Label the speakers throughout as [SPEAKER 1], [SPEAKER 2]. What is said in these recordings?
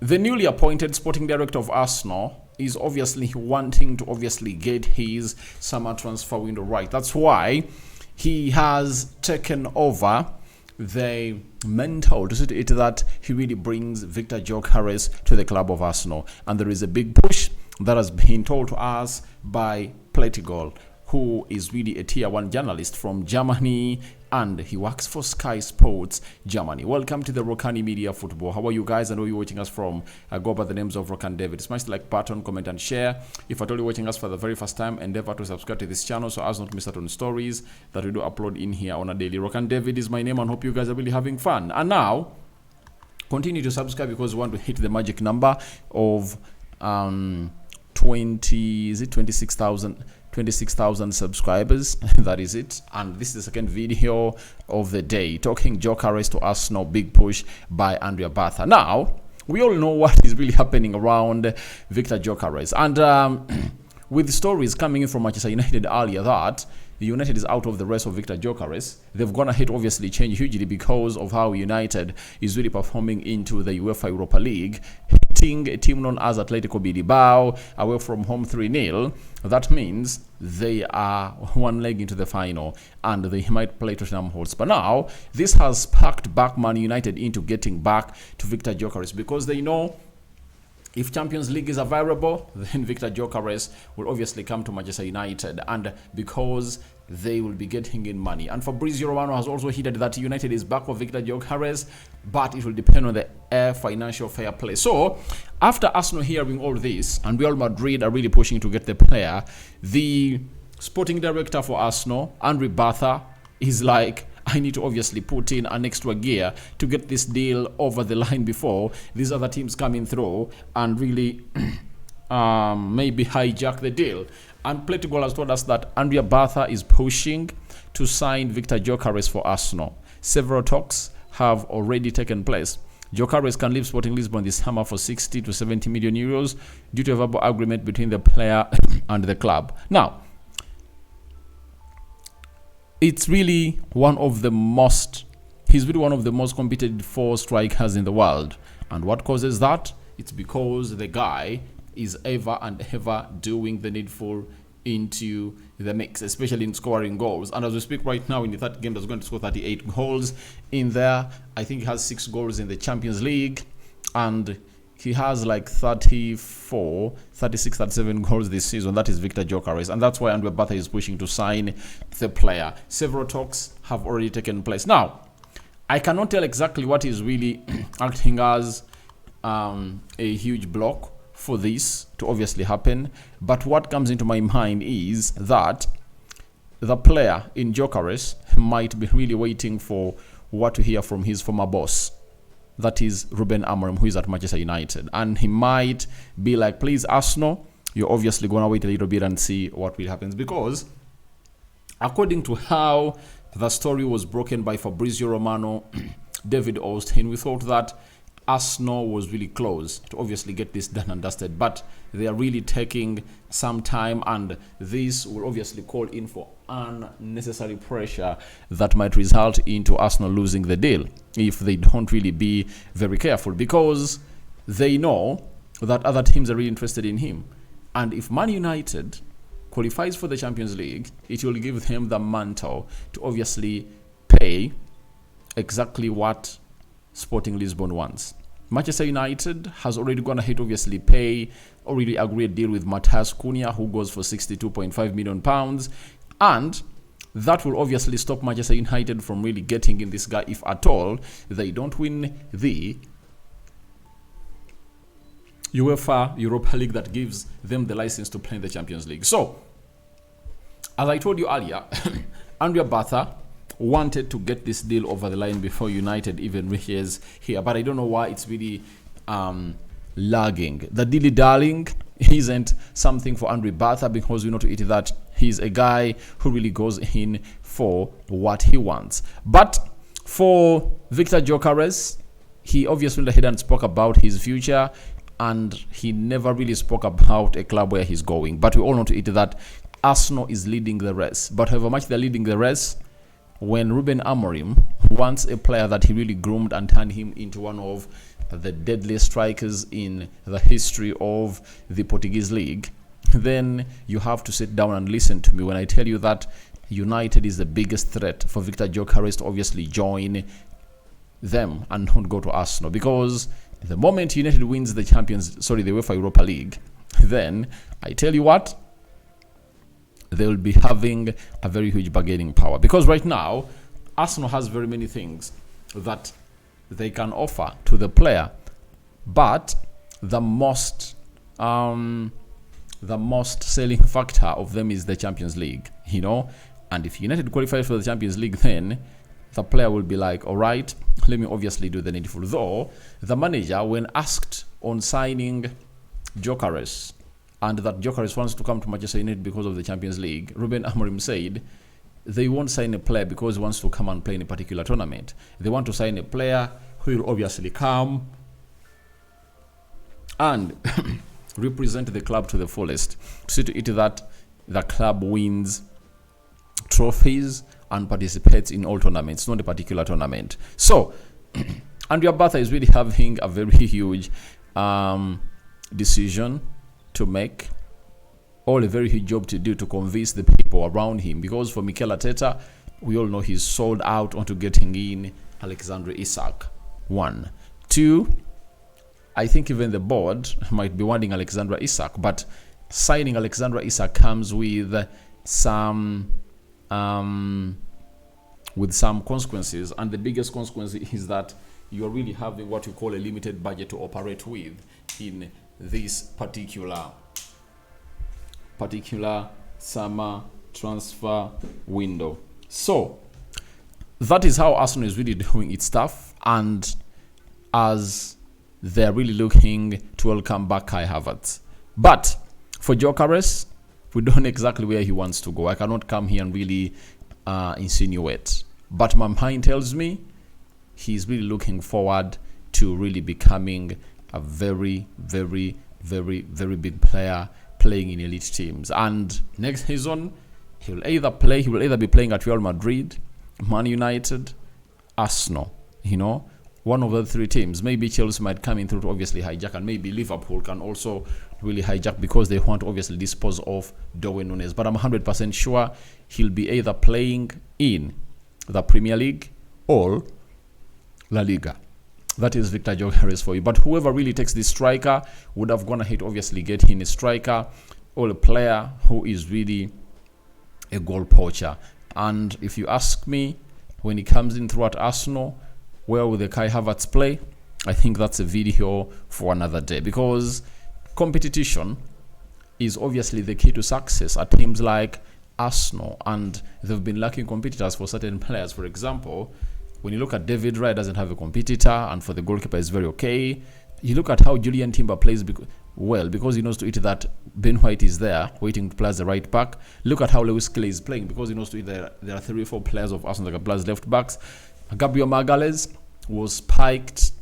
[SPEAKER 1] the newly appointed sporting director of Arsenal is obviously wanting to get his summer transfer window right. That's why he has taken over the mental to see it that he really brings Viktor Gyökeres to the club of Arsenal. And there is a big push that has been told to us by Platigol, who is really a tier 1 journalist from Germany, and he works for Sky Sports Germany. Welcome to the Rokani Media Football. How are you guys, and where are you watching us from? I go by the names of Rokani David. Smash the like button, comment and share. If at all you're watching us for the very first time, endeavor to subscribe to this channel so as not to miss out on stories that we do upload in here on a daily. Rokani David is my name, and hope you guys are really having fun. And now, continue to subscribe because we want to hit the magic number of 26,000 subscribers. That is it. And this is the second video of the day, talking Gyökeres to Arsenal, big push by Andrea Berta. Now we all know what is really happening around Viktor Gyökeres, and with stories coming in from Manchester United earlier that United is out of the race of Viktor Gyökeres, they've gone ahead to obviously change hugely because of how United is really performing into the UEFA Europa League, hitting a team known as Atletico Bilbao away from home 3-0. That means they are one leg into the final and they might play Tottenham Hotspur. But now, this has sparked back Man United into getting back to Viktor Gyökeres because they know if Champions League is available, then Viktor Gyökeres will obviously come to Manchester United, and because they will be getting in money. And Fabrizio Romano has also hinted that United is back for Viktor Gyökeres, but it will depend on the financial fair play. So, after Arsenal hearing all this, and Real Madrid are really pushing to get the player, the sporting director for Arsenal, Andrea Berta, is like, I need to obviously put in an extra gear to get this deal over the line before these other teams come in through and really maybe hijack the deal. And Platigol has told us that Andrea Berta is pushing to sign Viktor Gyökeres for Arsenal. Several talks have already taken place. Gyökeres can leave Sporting Lisbon this summer for 60 to 70 million euros due to a verbal agreement between the player and the club. Now, it's really one of the most competitive strikers in the world. And what causes that? It's because the guy is ever and ever doing the needful into the mix, especially in scoring goals. And as we speak right now, in the third game, that's going to score 38 goals in there. I think he has 6 goals in the Champions League, and he has like 34, 36, 37 goals this season. That is Viktor Gyökeres. And that's why Andrea Berta is pushing to sign the player. Several talks have already taken place. Now, I cannot tell exactly what is really acting as a huge block for this to obviously happen. But what comes into my mind is that the player in Gyökeres might be really waiting for what to hear from his former boss. That is Ruben Amorim, who is at Manchester United. And he might be like, please, Arsenal, you're obviously going to wait a little bit and see what will happen. Because according to how the story was broken by Fabrizio Romano, David Austin, we thought that Arsenal was really close to obviously get this done and dusted. But they are really taking some time, and this will obviously call in for unnecessary pressure that might result into Arsenal losing the deal if they don't really be very careful, because they know that other teams are really interested in him. And if Man United qualifies for the Champions League, it will give them the mantle to obviously pay exactly what Sporting Lisbon wants. Manchester United has already gone ahead to obviously pay or really agree a deal with Matheus Cunha, who goes for £62.5 million. And that will obviously stop Manchester United from really getting in this guy if at all they don't win the UEFA Europa League that gives them the license to play in the Champions League. So, as I told you earlier, Andrea Berta wanted to get this deal over the line before United even reaches here. But I don't know why it's really lagging. The dilly-dallying isn't something for Andrea Berta, because we know to it that he's a guy who really goes in for what he wants. But for Viktor Gyökeres, he obviously went ahead and spoke about his future, and he never really spoke about a club where he's going. But we all know to it that Arsenal is leading the race. But however much they're leading the race, when Ruben Amorim wants a player that he really groomed and turned him into one of the deadliest strikers in the history of the Portuguese league, then you have to sit down and listen to me when I tell you that United is the biggest threat for Viktor Gyökeres to obviously join them and not go to Arsenal. Because the moment United wins the UEFA Europa League, then I tell you what, they will be having a very huge bargaining power. Because right now, Arsenal has very many things that they can offer to the player, but the most selling factor of them is the Champions League, you know. And if United qualifies for the Champions League, then the player will be like, all right, let me obviously do the needful. Though the manager, when asked on signing Gyökeres, and that Gyökeres wants to come to Manchester United because of the Champions League, Ruben Amorim said they won't sign a player because he wants to come and play in a particular tournament. They want to sign a player who will obviously come and represent the club to the fullest, to see to it that the club wins trophies and participates in all tournaments, not a particular tournament. So Andrea Berta is really having a very huge decision to make, or a very huge job to do to convince the people around him. Because for Mikel Arteta, we all know he's sold out onto getting in Alexander Isak. 1. 2, I think even the board might be wanting Alexander Isak, but signing Alexander Isak comes with some consequences, and the biggest consequence is that you are really having what you call a limited budget to operate with in this particular summer transfer window. So that is how Arsenal is really doing its stuff, and as they're really looking to welcome back Kai Havertz. But for Gyökeres, we don't know exactly where he wants to go. I cannot come here and really insinuate, but my mind tells me he's really looking forward to really becoming a very, very, very, very big player playing in elite teams. And next season, he will either be playing at Real Madrid, Man United, Arsenal, you know, one of the three teams. Maybe Chelsea might come in through to obviously hijack, and maybe Liverpool can also really hijack because they want to obviously dispose of Darwin Núñez. But I'm 100% sure he'll be either playing in the Premier League or La Liga. That is Viktor Gyökeres for you. But whoever really takes this striker would have gone ahead to obviously get in a striker or a player who is really a goal poacher. And if you ask me, when he comes in throughout Arsenal, where will the Kai Havertz play? I think that's a video for another day, because competition is obviously the key to success at teams like Arsenal, and they've been lacking competitors for certain players. For example, when you look at David Raya, doesn't have a competitor, and for the goalkeeper is very okay. You look at how Julian Timber plays because he knows to it that Ben White is there waiting to play as the right back. Look at how Lewis Kelly is playing, because he knows to it there are 3 or 4 players of Arsenal that can play as left backs. Gabriel Magalhaes was spiked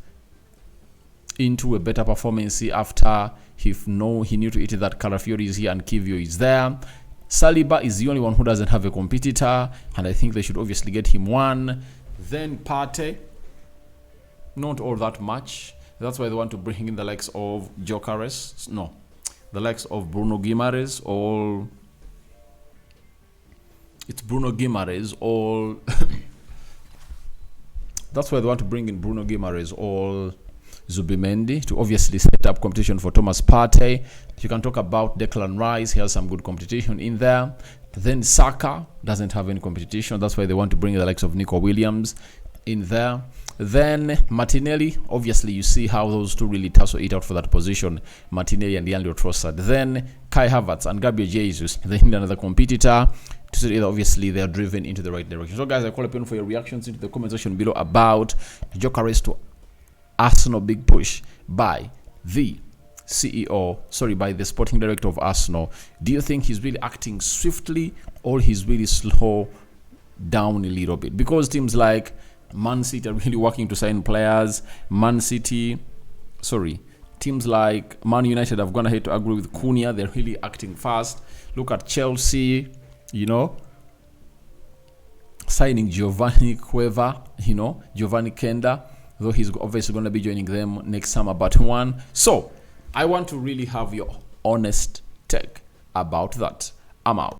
[SPEAKER 1] into a better performance after he knew to it that Calafiori is here and Kivio is there. Saliba is the only one who doesn't have a competitor, and I think they should obviously get him one. Then Partey, not all that much. That's why they want to bring in the likes of Gyökeres. No, the likes of Bruno Guimaraes, or it's Bruno Guimaraes, or that's why they want to bring in Bruno Guimaraes or Zubimendi to obviously set up competition for Thomas Partey. You can talk about Declan Rice. He has some good competition in there. Then Saka doesn't have any competition. That's why they want to bring the likes of Nico Williams in there. Then Martinelli, obviously you see how those two really tussle it out for that position, Martinelli and Leandro Trossard. Then Kai Havertz and Gabriel Jesus, they need another competitor to see that obviously they are driven into the right direction. So guys, I call upon for your reactions into the comment section below about Gyökeres to Arsenal big push by the by the sporting director of Arsenal. Do you think he's really acting swiftly, or he's really slow down a little bit? Because teams like Man City are really working to sign players. Teams like Man United have gone ahead to agree with Cunha. They're really acting fast. Look at Chelsea, you know, signing Giovanni Cueva, you know, Giovanni Kenda. though he's obviously going to be joining them next summer, but one. So I want to really have your honest take about that. I'm out.